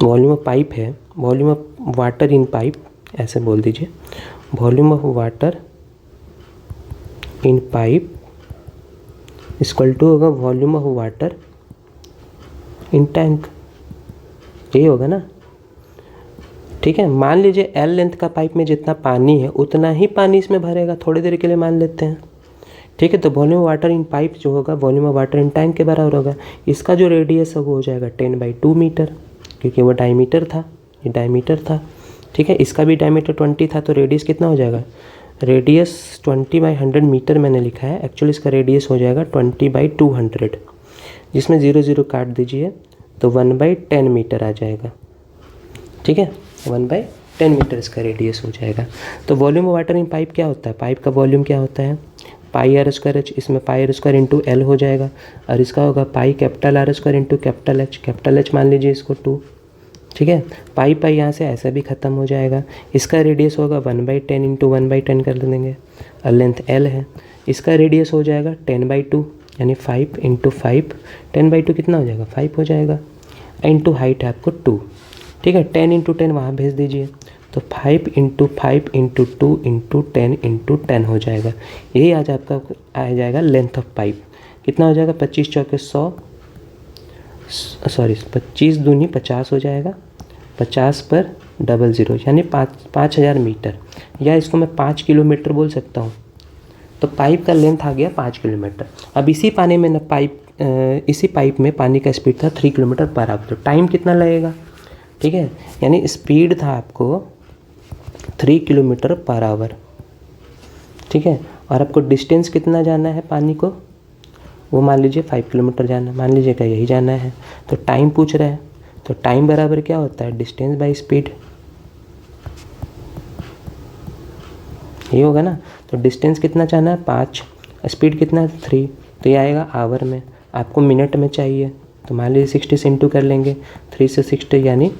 volume of water in pipe, ऐसे बोल दीजिए, volume of water in pipe equal to होगा volume of water in tank, यही होगा ना। ठीक है, मान लीजिए L लेंथ का पाइप में जितना पानी है उतना ही पानी इसमें भरेगा, थोड़ी देर के लिए मान लेते हैं। ठीक है, तो volume of water in pipe जो होगा volume of water in tank के बराबर होगा। इसका जो रेडियस है वो हो जाएगा 10/2 मीटर, क्योंकि वो डायमीटर था, ये डायमीटर था। ठीक है, इसका भी डायमीटर 20 था, तो रेडियस कितना हो जाएगा, रेडियस 20/100 मीटर मैंने लिखा है, एक्चुअली इसका रेडियस हो जाएगा 20/200, जिसमें 0 0 काट दीजिए तो 1/10 मीटर आ जाएगा। ठीक है, 1/10 मीटर इसका रेडियस हो जाएगा। तो volume of water in pipe क्या होता है, पाइप का वॉल्यूम क्या होता है, πr²h, इसमें πr² इंटू L हो जाएगा, और इसका होगा πR² into H, capital H मान लीजिए इसको 2। ठीक है, पाई यहाँ से ऐसा भी ख़त्म हो जाएगा। इसका रेडियस होगा 1/10 इंटू 1/10 कर देंगे, और लेंथ L है, इसका रेडियस हो जाएगा 10/2, यानी 5 इंटू 5, 10/2 कितना हो जाएगा 5 हो जाएगा, इंटू हाइट है आपको 2। ठीक है, 10 इंटू 10 वहाँ भेज दीजिए, तो 5 इंटू 5 इंटू 2 इंटू 10 इंटू 10 हो जाएगा। यही आज आपका आ जाएगा लेंथ ऑफ पाइप। कितना हो जाएगा, 25 चौके 100, सॉरी 25 दूनी 50 हो जाएगा, 50 पर 00 यानी 5000 मीटर, या इसको मैं 5 किलोमीटर बोल सकता हूँ। तो पाइप का लेंथ आ गया 5 किलोमीटर। अब इसी पानी में इसी पाइप में पानी का स्पीड था 3 किलोमीटर पर आवर। तो टाइम कितना लगेगा, ठीक है, यानी स्पीड था आपको 3 किलोमीटर पर आवर, ठीक है। और आपको डिस्टेंस कितना जाना है पानी को, वो मान लीजिए 5 किलोमीटर जाना है, मान लीजिए क्या यही जाना है। तो टाइम पूछ रहा है, तो टाइम बराबर क्या होता है, डिस्टेंस बाई स्पीड, ये होगा ना। तो डिस्टेंस कितना जाना है 5, स्पीड कितना है 3, तो ये आएगा आवर में। आपको मिनट में चाहिए, तो मान लीजिए 60 से इंटू कर लेंगे, 3 से 60 यानी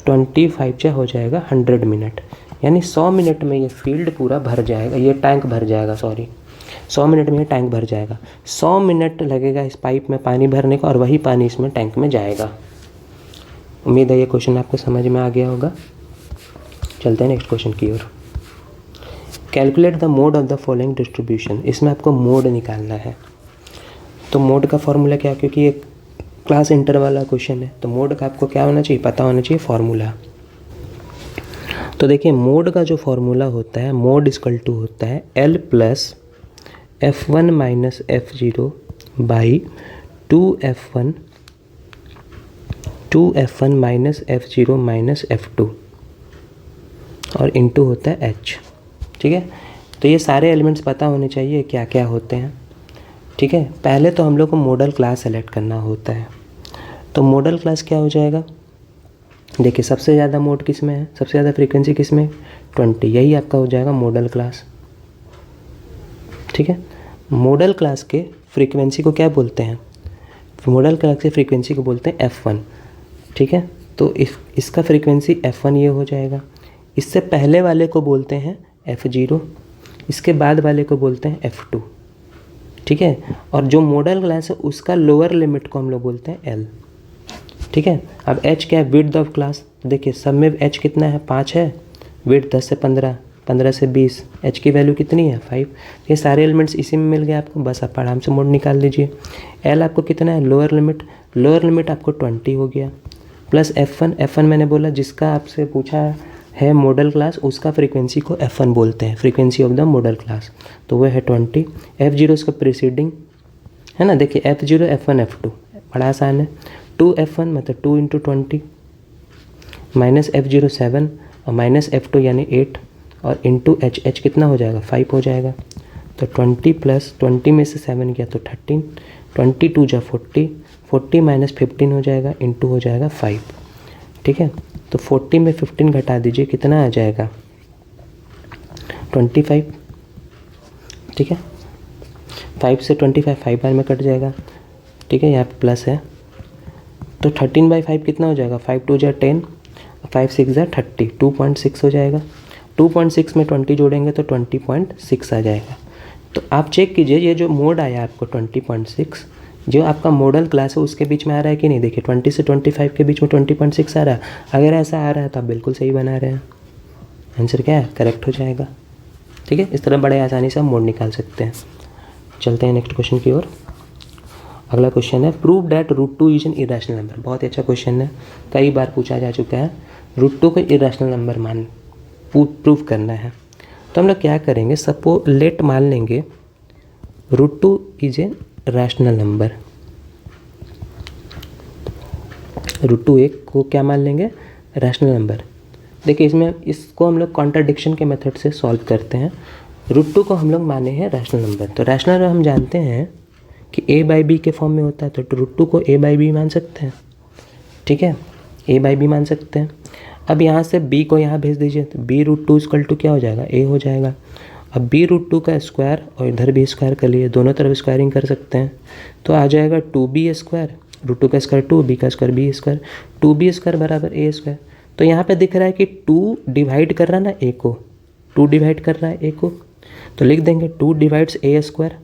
25 जो हो जाएगा 100 मिनट, यानी 100 मिनट में ये फील्ड पूरा भर जाएगा, ये टैंक भर जाएगा, 100 मिनट में ये टैंक भर जाएगा। 100 मिनट लगेगा इस पाइप में पानी भरने का, और वही पानी इसमें टैंक में जाएगा। उम्मीद है ये क्वेश्चन आपको समझ में आ गया होगा। चलते हैं नेक्स्ट क्वेश्चन की ओर। Calculate the mode of the following distribution, इसमें आपको मोड निकालना है। तो मोड का फॉर्मूला क्या, क्योंकि ये क्लास इंटर वाला क्वेश्चन है, तो मोड का आपको क्या होना चाहिए, पता होना चाहिए फॉर्मूला। तो देखिए मोड का जो फॉर्मूला होता है, मोड इक्वल टू होता है L plus F1 minus F0 by 2F1 minus F0 minus F2 और इंटू होता है H, ठीक है। तो ये सारे एलिमेंट्स पता होने चाहिए क्या क्या होते हैं, ठीक है। पहले तो हम लोग को मॉडल क्लास सेलेक्ट करना होता है। तो मॉडल क्लास क्या हो जाएगा, देखिए सबसे ज़्यादा मोड किस में है, सबसे ज़्यादा फ्रीक्वेंसी किस में, 20, यही आपका हो जाएगा मॉडल क्लास, ठीक है। मॉडल क्लास के फ्रीक्वेंसी को क्या बोलते हैं, मॉडल क्लास के फ्रीक्वेंसी को बोलते हैं F1, ठीक है। तो इसका फ्रीक्वेंसी F1 ये हो जाएगा। इससे पहले वाले को बोलते हैं F0, इसके बाद वाले को बोलते हैं F2, ठीक है। और जो मॉडल क्लास है उसका लोअर लिमिट को हम लोग बोलते हैं L, ठीक है। अब H क्या है, विड्थ ऑफ क्लास। देखिए सब में H कितना है, 5 है, विड्थ 10 से 15, 15 से 20, H की वैल्यू कितनी है 5। ये सारे एलिमेंट्स इसी में मिल गए आपको, बस आप आराम से मोड निकाल लीजिए। L आपको कितना है, लोअर लिमिट आपको 20 हो गया, प्लस F1 मैंने बोला जिसका आपसे पूछा है मॉडल क्लास, उसका फ्रीक्वेंसी को F1 बोलते हैं, frequency of the model class, तो वो है 20। F0 इसका प्रीसीडिंग है ना, देखिए F0 F1 F2 बड़ा आसान है। 2F1 मतलब 2 इंटू 20 माइनस F0 7 और माइनस F2 यानी 8 और इंटू H कितना हो जाएगा 5 हो जाएगा। तो 20 प्लस 20 में से 7 गया तो 13, 22 जा 40, 40 माइनस 15 हो जाएगा, इंटू हो जाएगा 5, ठीक है। तो 40 में 15 घटा दीजिए, कितना आ जाएगा 25, ठीक है। 5 से 25 5 बार में कट जाएगा, ठीक है, यहाँ पे प्लस है। तो 13/5 कितना हो जाएगा, 5 2 जा 10, 5 6 जा 30, 2.6 हो जाएगा। 2.6 में 20 जोड़ेंगे तो 20.6 आ जाएगा। तो आप चेक कीजिए ये जो मोड आया आपको 20.6, जो आपका मॉडल क्लास है उसके बीच में आ रहा है कि नहीं। देखिए 20 से 25 के बीच में 20.6 आ रहा है, अगर ऐसा आ रहा है तो आप बिल्कुल सही बना रहे हैं, आंसर क्या है, करेक्ट हो जाएगा, ठीक है। इस तरह बड़े आसानी से हम मोड निकाल सकते हैं। चलते हैं नेक्स्ट क्वेश्चन की ओर। अगला क्वेश्चन है prove that √2 is an irrational number. बहुत ही अच्छा क्वेश्चन है, कई बार पूछा जा चुका है। √2 को इरेशनल नंबर प्रूव करना है। तो हम लोग क्या करेंगे, लेट मान लेंगे √2 इज एन रैशनल नंबर। √2 एक को क्या मान लेंगे, रैशनल नंबर। देखिए इसको हम लोग कॉन्ट्राडिक्शन के मेथड से सॉल्व करते हैं। √2 को हम लोग माने हैं रैशनल नंबर, तो रैशनल नंबर हम जानते हैं कि a/b के फॉर्म में होता है, तो √2 को a/b मान सकते हैं, ठीक है, a/b मान सकते हैं। अब यहाँ से b को यहाँ भेज दीजिए, तो b√2 इक्वल टू क्या हो जाएगा, a हो जाएगा। अब b√2 का स्क्वायर और इधर भी स्क्वायर कर लिए, दोनों तरफ स्क्वायरिंग कर सकते हैं, तो आ जाएगा 2b स्क्वायर, √2 का स्क्वायर 2, b का square b square, 2b square बराबर a स्क्वायर। तो यहाँ पे दिख रहा है कि 2 डिवाइड कर रहा है ना a को, 2 डिवाइड कर रहा है a को, तो लिख देंगे 2 divides a square,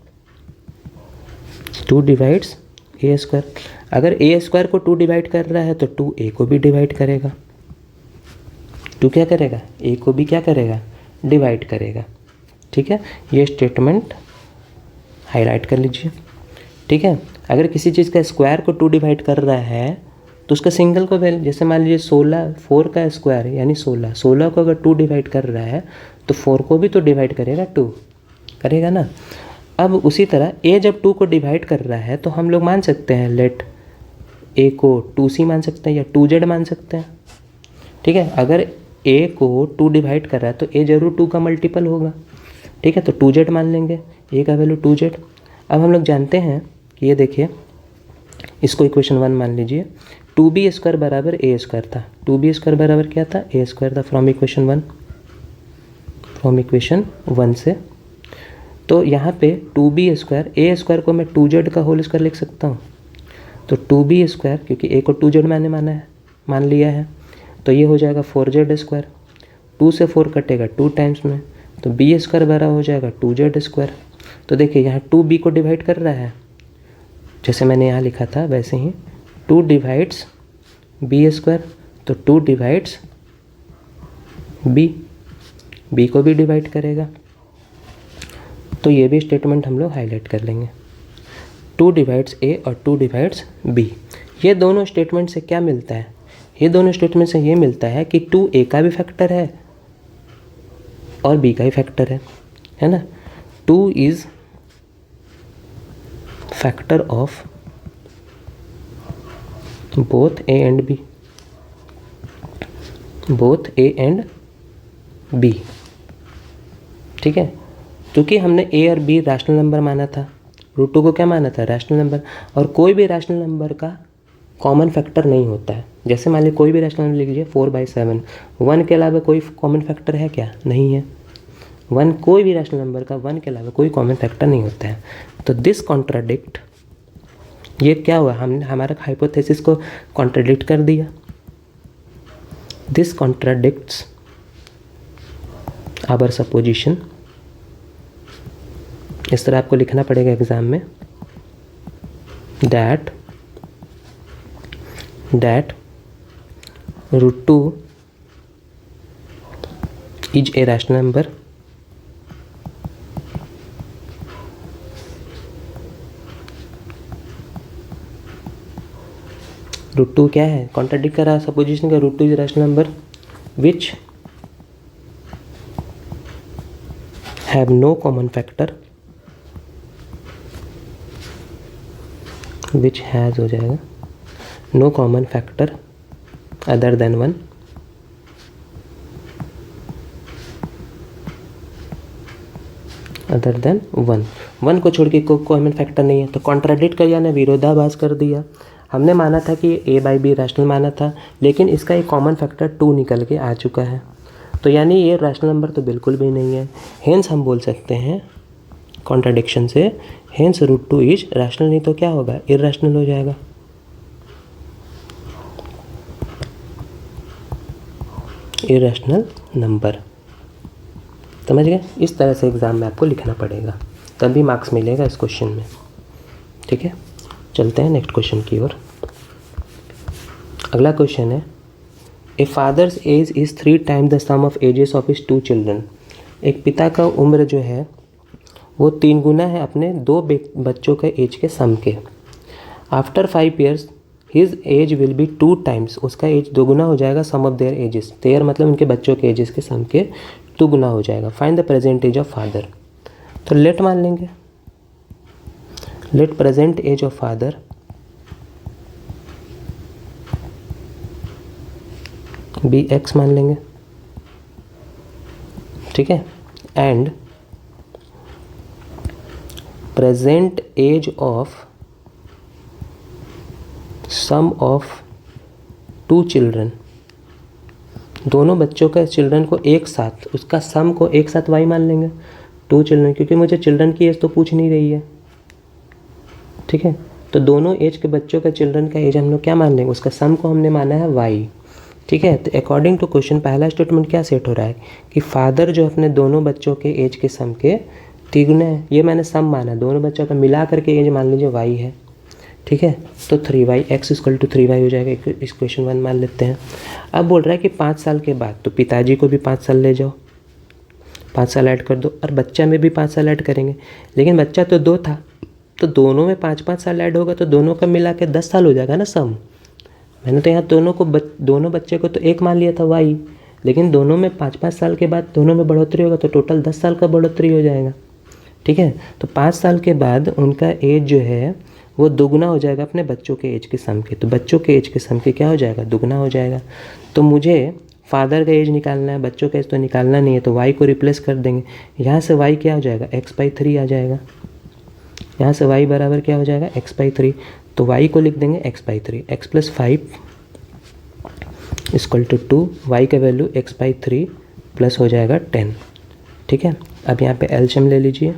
2 divides a square. अगर a स्क्वायर को 2 डिवाइड कर रहा है तो 2 a को भी डिवाइड करेगा, 2 क्या करेगा, a को भी क्या करेगा, डिवाइड करेगा, ठीक है। ये स्टेटमेंट हाईलाइट कर लीजिए, ठीक है। अगर किसी चीज़ का स्क्वायर को 2 डिवाइड कर रहा है तो उसका सिंगल को वैल्यू, जैसे मान लीजिए 16, 4 का स्क्वायर यानी 16, 16 को अगर 2 डिवाइड कर रहा है तो 4 को भी तो डिवाइड करेगा, 2 करेगा ना। अब उसी तरह a जब 2 को डिवाइड कर रहा है तो हम लोग मान सकते हैं लेट a को 2c मान सकते हैं या 2z मान सकते हैं, ठीक है। अगर ए को 2 डिवाइड कर रहा है तो ए जरूर 2 का मल्टीपल होगा, ठीक है। तो 2z मान लेंगे, ए का वैल्यू 2z। अब हम लोग जानते हैं कि ये देखिए, इसको इक्वेशन 1 मान लीजिए, 2b² बराबर a² था। 2b² बराबर क्या था? a² था, फ्रॉम इक्वेशन 1 से। तो यहाँ पे 2b² a² को मैं 2z का होल स्क्वायर लिख सकता हूँ। तो 2b² क्योंकि a को 2z मैंने मान लिया है, तो ये हो जाएगा 4z²। 2 से 4 कटेगा 2 टाइम्स में, तो b² बराबर हो जाएगा 2z²। तो देखिए यहाँ 2b को डिवाइड कर रहा है, जैसे मैंने यहाँ लिखा था वैसे ही 2 डिवाइड्स b², तो 2 डिवाइड्स b को भी डिवाइड करेगा। तो ये भी स्टेटमेंट हम लोग हाईलाइट कर लेंगे, 2 डिवाइड्स a और 2 डिवाइड्स b। ये दोनों स्टेटमेंट से क्या मिलता है? ये दोनों स्टेटमेंट से ये मिलता है कि 2 a का भी फैक्टर है और b का भी फैक्टर है ना। 2 is factor of both a and b, both a and b, ठीक है। क्योंकि हमने a और b रैशनल नंबर माना था, √2 को क्या माना था? Rational number. और कोई भी रैशनल नंबर का कॉमन फैक्टर नहीं होता है। जैसे मान लीजिए कोई भी रैशनल नंबर लिख लीजिए 4/7, 1 के अलावा कोई कॉमन फैक्टर है क्या? नहीं है। 1 कोई भी रैशनल नंबर का 1 के अलावा कोई कॉमन फैक्टर नहीं होता है। तो दिस कॉन्ट्राडिक्ट, ये क्या हुआ? हमने हमारा हाइपोथेसिस को कॉन्ट्राडिक्ट कर दिया। This contradicts our supposition. इस तरह आपको लिखना पड़ेगा एग्जाम में, that √2 is a rational number √2 क्या है? कॉन्ट्राडिक्ट कर रहा है सपोजिशन का, √2 is rational number which have no common factor, which has हो जाएगा no common factor other than 1, other than 1 को छोड़ के कोई कॉमन फैक्टर नहीं है। तो कॉन्ट्राडिक्ट कर यानी विरोधाभास कर दिया। हमने माना था कि a/b रैशनल माना था, लेकिन इसका एक कॉमन फैक्टर 2 निकल के आ चुका है, तो यानी ये रैशनल नंबर तो बिल्कुल भी नहीं है। हेंस हम बोल सकते हैं कॉन्ट्राडिक्शन से, हेंस √2 इज रैशनल, नहीं तो क्या होगा? इरैशनल हो जाएगा। इरैशनल नंबर, समझ गए? इस तरह से एग्ज़ाम में आपको लिखना पड़ेगा, तभी मार्क्स मिलेगा इस क्वेश्चन में, ठीक है। चलते हैं नेक्स्ट क्वेश्चन की ओर। अगला क्वेश्चन है, a father's age is 3 times the sum of ages of his 2 children. एक पिता का उम्र जो है वो 3 गुना है अपने 2 बच्चों के एज के सम के। After 5 years his age will be 2 times, उसका एज 2 गुना हो जाएगा सम ऑफ देयर एजेस, देयर मतलब उनके बच्चों के एजेस के सम के 2 गुना हो जाएगा। Find the present age of father. तो लेट मान लेंगे, let present age of father be x मान लेंगे, ठीक है। And present age of sum of 2 children, दोनों बच्चों का चिल्ड्रन को एक साथ, उसका सम को एक साथ y मान लेंगे 2 चिल्ड्रन, क्योंकि मुझे चिल्ड्रन की एज तो पूछ नहीं रही है, ठीक है। तो दोनों एज के बच्चों का चिल्ड्रन का एज हम लोग क्या मान लेंगे? उसका सम को हमने माना है y, ठीक है। तो अकॉर्डिंग टू क्वेश्चन पहला स्टेटमेंट क्या सेट हो रहा है कि फादर जो अपने दोनों बच्चों के एज के सम के 3 गुना है, ये मैंने सम माना, दोनों बच्चों का मिला करके एज मान लीजिए y है, ठीक है। तो 3y x = 3y हो जाएगा, इस क्वेश्चन 1 मान लेते हैं। अब बोल रहा है कि 5 साल के बाद, तो पिताजी को भी 5 साल ले जाओ, 5 साल ऐड कर दो, और बच्चा में भी 5 साल ऐड करेंगे, लेकिन बच्चा तो 2 था, तो दोनों में 5-5 साल ऐड होगा, तो दोनों का मिला के 10 साल हो जाएगा ना सम। मैंने तो यहाँ दोनों बच्चे को तो 1 मान लिया था y, लेकिन दोनों में 5-5 साल के बाद दोनों में बढ़ोतरी होगा, तो टोटल 10 साल का बढ़ोतरी हो जाएगा, ठीक है। तो 5 साल के बाद उनका एज जो है वो 2 गुना हो जाएगा अपने बच्चों के एज के सम के, तो बच्चों के एज के सम के क्या हो जाएगा? 2 गुना हो जाएगा। तो मुझे फादर का एज निकालना है, बच्चों का एज तो निकालना नहीं है, तो y को रिप्लेस कर देंगे। यहाँ से y क्या हो जाएगा, x/3 आ जाएगा। यहाँ से y बराबर क्या हो जाएगा, x/3। तो y को लिख देंगे x/3, x + 5 = 2, y का वैल्यू x/3 प्लस हो जाएगा 10। ठीक है, अब यहाँ पे एलसीएम ले लीजिए,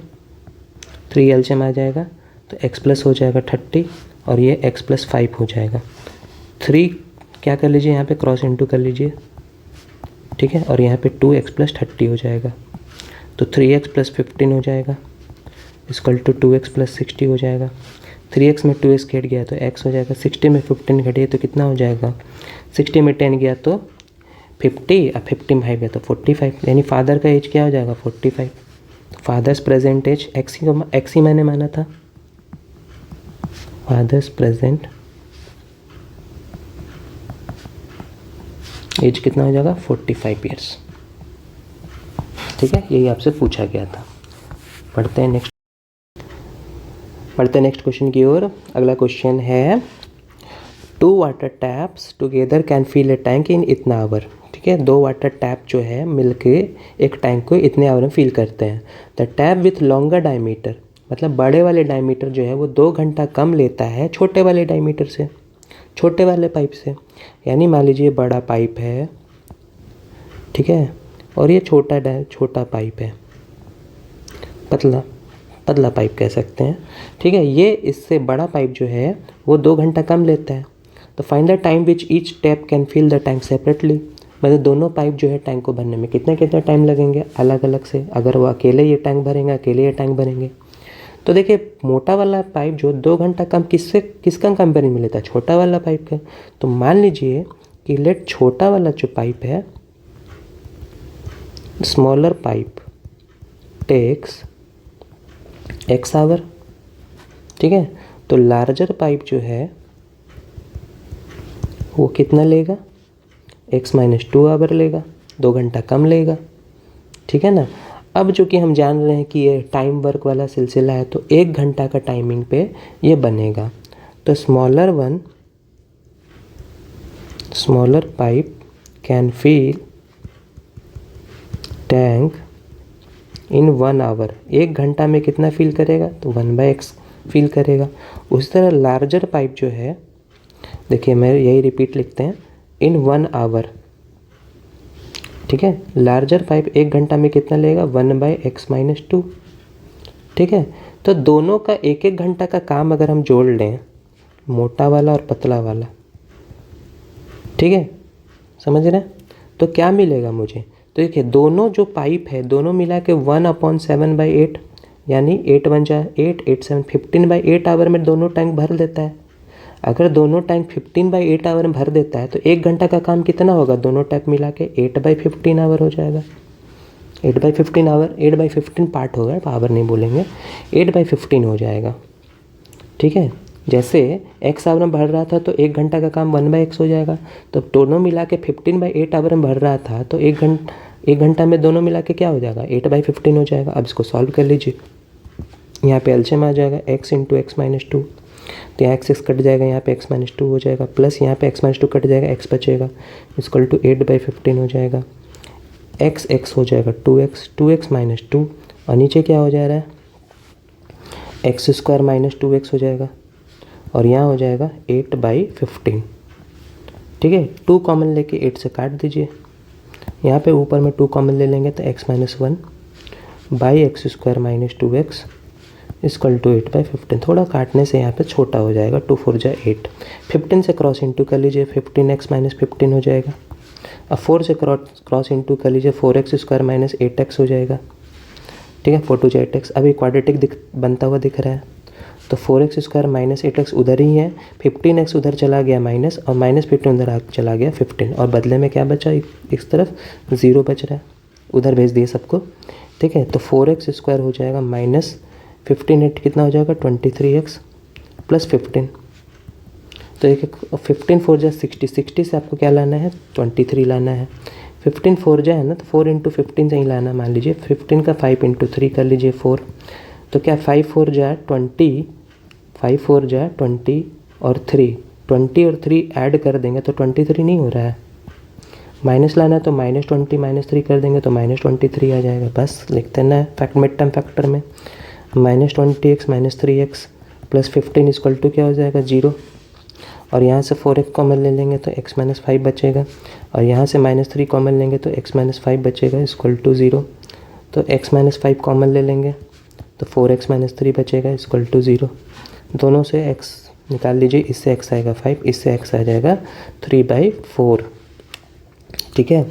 3 एलसीएम आ जाएगा, तो x प्लस हो जाएगा 30 और ये x + 5 हो जाएगा। 3 क्या कर लीजिए, यहाँ पे क्रॉस इंटू कर लीजिए। ठीक है, और यहाँ पे 2x + 30 हो जाएगा, तो 3x + 15 हो जाएगा = 2x + 60 हो जाएगा। 3x में 2x घट गया तो x हो जाएगा, 60 में 15 घटिए तो कितना हो जाएगा, 60 में 10 गया तो 50 और 50 गया तो 45, यानी फादर का एज क्या हो जाएगा, 45। फादर्स प्रेजेंट एज एक्स ही मैंने माना था, फादर्स प्रेजेंट एज कितना हो जाएगा, 45 ईयर्स। ठीक है, यही आपसे पूछा गया था। पढ़ते हैं नेक्स्ट क्वेश्चन की ओर। अगला क्वेश्चन है 2 water taps together can fill a tank in इतना आवर। ठीक है, 2 वाटर टैप जो है मिलके एक टैंक को इतने आवर में फिल करते हैं। The tap with longer diameter, मतलब बड़े वाले डायमीटर जो है वो 2 घंटा कम लेता है छोटे वाले डायमीटर से, छोटे वाले पाइप से। यानी मान लीजिए बड़ा पाइप है, ठीक है, और ये छोटा पाइप है, पतला पाइप कह सकते हैं। ठीक है, ये इससे बड़ा पाइप जो है वो 2 घंटा कम लेता है। तो find the time which each tap can fill the tank separately, मतलब दोनों पाइप जो है टैंक को भरने में कितना टाइम लगेंगे अलग अलग से। अगर वो अकेले ये टैंक भरेंगे, अकेले ये टैंक भरेंगे, तो देखिए मोटा वाला पाइप जो 2 घंटा कम किसका कंपेरिजन में लेता है, छोटा वाला पाइप का। तो मान लीजिए कि लेट छोटा वाला जो पाइप है, smaller pipe takes x hour. ठीक है, तो लार्जर पाइप जो है वो कितना लेगा, x - 2 आवर लेगा, 2 घंटा कम लेगा। ठीक है ना। अब जो कि हम जान रहे हैं कि ये टाइम वर्क वाला सिलसिला है, तो 1 घंटा का टाइमिंग पे ये बनेगा। तो smaller pipe can fill tank in 1 hour, 1 घंटा में कितना फिल करेगा, तो 1/x फिल करेगा। उस तरह लार्जर पाइप जो है, देखिए मैं यही रिपीट लिखते हैं, इन 1 आवर। ठीक है, लार्जर पाइप 1 घंटा में कितना लेगा, 1/x - 2। ठीक है, तो दोनों का 1-1 घंटा का काम अगर हम जोड़ लें, मोटा वाला और पतला वाला, ठीक है, समझ रहे हैं, तो क्या मिलेगा मुझे। तो देखिए दोनों जो पाइप है दोनों मिला के 1/7/8, यानी 8 × 1 = 8, 8 × 7 15/8 आवर में दोनों टैंक भर देता है। अगर दोनों टैंक 15/8 आवर में भर देता है तो 1 घंटा का काम कितना होगा, दोनों टैंक मिला के 8/15 आवर हो जाएगा। 8/15 आवर, 8/15 पार्ट होगा, आवर नहीं बोलेंगे, 8/15 हो जाएगा। ठीक है, जैसे x आवर में भर रहा था तो 1 घंटा का काम 1/x हो जाएगा। तो दोनों मिला के 15/8 आवर में भर रहा था तो 1 घंटा में दोनों मिला के क्या हो जाएगा, 8/15 हो जाएगा। अब इसको सॉल्व कर लीजिए, यहाँ पे एलसीएम आ जाएगा x × x - 2, तो यहाँ x कट जाएगा, यहाँ पे x - 2 हो जाएगा, प्लस यहाँ पे x - 2 कट जाएगा, x बचेगा, = 8/15 हो जाएगा। x हो जाएगा 2x - 2, और नीचे क्या हो जा रहा है, x² - 2x हो जाएगा, और यहाँ हो जाएगा 8/15। ठीक है, 2 कॉमन लेके 8 से काट दीजिए, यहाँ पे ऊपर में 2 कॉमन ले लेंगे तो x - 1/x² - 2x = 8/15। थोड़ा काटने से यहाँ पे छोटा हो जाएगा, 2 × 4 = 8, 15 से क्रॉस इंटू कर लीजिए, 15x - 15 हो जाएगा। अब 4 से क्रॉस इंटू कर लीजिए, 4x² - 8x हो जाएगा। ठीक है, 4 × 2 = 8x। अभी क्वाड्रेटिक बनता हुआ दिख रहा है, तो 4x² - 8x उधर ही है, 15x उधर चला गया माइनस, और -15 उधर चला गया 15, और बदले में क्या बचा, इस तरफ 0 बच रहा है, उधर भेज दिए सबको। ठीक है, तो 4x² हो जाएगा -15, कितना हो जाएगा, 23x + 15। तो एक 15 × 4 = 60, 60 से आपको क्या लाना है, 23 लाना है। 15 × 4 है ना, तो 4 × 15 से ही लाना। मान लीजिए 15 का 5 × 3 कर लीजिए 4, तो क्या 5 × 4 = 20, 5 × 4 = 20 और 3 ऐड कर देंगे तो 23 नहीं हो रहा है, माइनस लाना है तो -20 -3 कर देंगे तो -23 आ जाएगा। बस लिखते ना फैक्ट मिड टर्म फैक्टर में -20x -3x + 15 इक्वल टू क्या हो जाएगा 0। और यहाँ से 4x कॉमन ले लेंगे तो x - 5 बचेगा। और यहाँ से -3 कॉमन लेंगे तो x - 5 बचेगा इक्वल टू 0। तो x - 5 कॉमन ले लेंगे तो 4x - 3 बचेगा इक्वल टू 0। दोनों से x निकाल लीजिए, इससे x आएगा 5, इससे x आ जाएगा 3/4। ठीक है,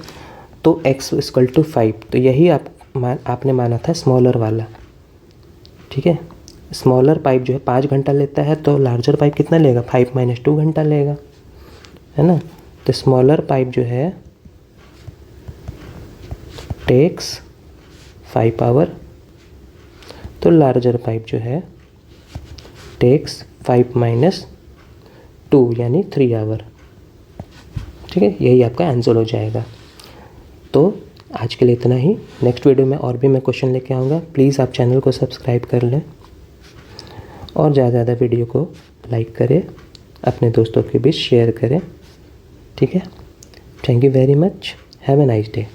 तो x इक्वल टू 5, तो यही आपने माना था स्मॉलर वाला। ठीक है, स्मॉलर पाइप जो है 5 घंटा लेता है तो लार्जर पाइप कितना लेगा 5 - 2 घंटा लेगा, है ना। तो स्मॉलर पाइप जो है टेक्स 5 आवर, तो लार्जर पाइप जो है टेक्स 5 - 2 यानी 3 आवर। ठीक है, यही आपका आंसर हो जाएगा। तो आज के लिए इतना ही। नेक्स्ट वीडियो में और भी मैं क्वेश्चन लेके आऊँगा। प्लीज़ आप चैनल को सब्सक्राइब कर लें और ज़्यादा ज़्यादा वीडियो को लाइक करें, अपने दोस्तों के बीच शेयर करें। ठीक है, thank you very much, have a nice day.